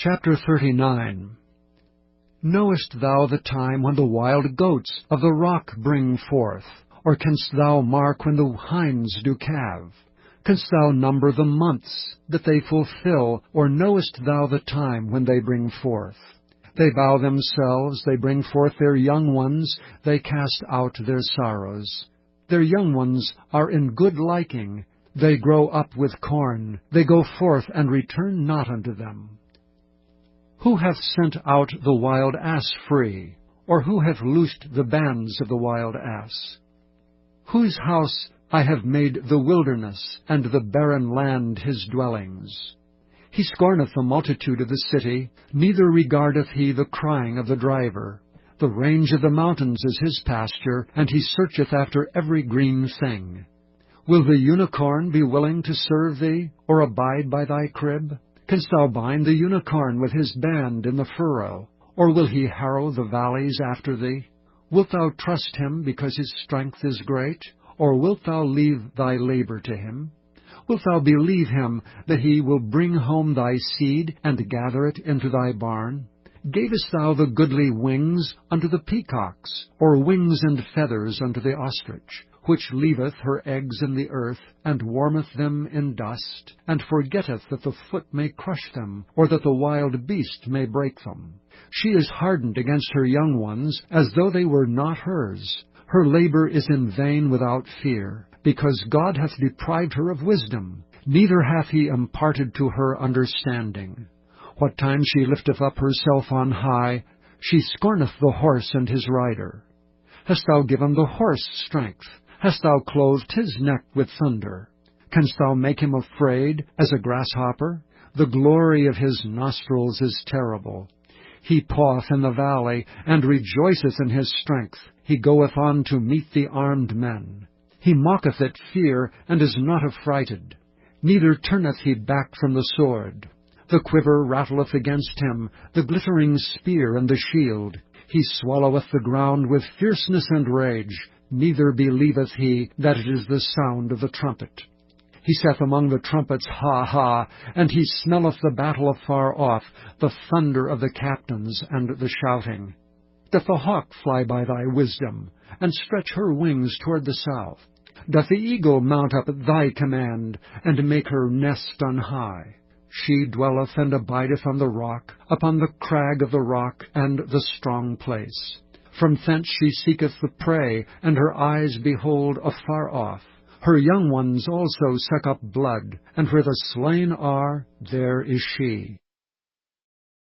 Chapter 39. Knowest thou the time when the wild goats of the rock bring forth? Or canst thou mark when the hinds do calve? Canst thou number the months that they fulfill? Or knowest thou the time when they bring forth? They bow themselves, they bring forth their young ones, they cast out their sorrows. Their young ones are in good liking, they grow up with corn, they go forth and return not unto them. Who hath sent out the wild ass free? Or who hath loosed the bands of the wild ass? Whose house I have made the wilderness, and the barren land his dwellings. He scorneth the multitude of the city, neither regardeth he the crying of the driver. The range of the mountains is his pasture, and he searcheth after every green thing. Will the unicorn be willing to serve thee, or abide by thy crib? Canst thou bind the unicorn with his band in the furrow? Or will he harrow the valleys after thee? Wilt thou trust him because his strength is great? Or wilt thou leave thy labor to him? Wilt thou believe him that he will bring home thy seed, and gather it into thy barn? Gavest thou the goodly wings unto the peacocks, or wings and feathers unto the ostrich, which leaveth her eggs in the earth, and warmeth them in dust, and forgetteth that the foot may crush them, or that the wild beast may break them? She is hardened against her young ones, as though they were not hers. Her labor is in vain without fear, because God hath deprived her of wisdom, neither hath he imparted to her understanding. What time she lifteth up herself on high, she scorneth the horse and his rider. Hast thou given the horse strength? Hast thou clothed his neck with thunder? Canst thou make him afraid as a grasshopper? The glory of his nostrils is terrible. He paweth in the valley, and rejoiceth in his strength. He goeth on to meet the armed men. He mocketh at fear, and is not affrighted. Neither turneth he back from the sword. The quiver rattleth against him, the glittering spear and the shield. He swalloweth the ground with fierceness and rage, neither believeth he that it is the sound of the trumpet. He saith among the trumpets, Ha, ha, and he smelleth the battle afar off, the thunder of the captains and the shouting. Doth the hawk fly by thy wisdom, and stretch her wings toward the south? Doth the eagle mount up at thy command, and make her nest on high? She dwelleth and abideth on the rock, upon the crag of the rock and the strong place. From thence she seeketh the prey, and her eyes behold afar off. Her young ones also suck up blood, and where the slain are, there is she.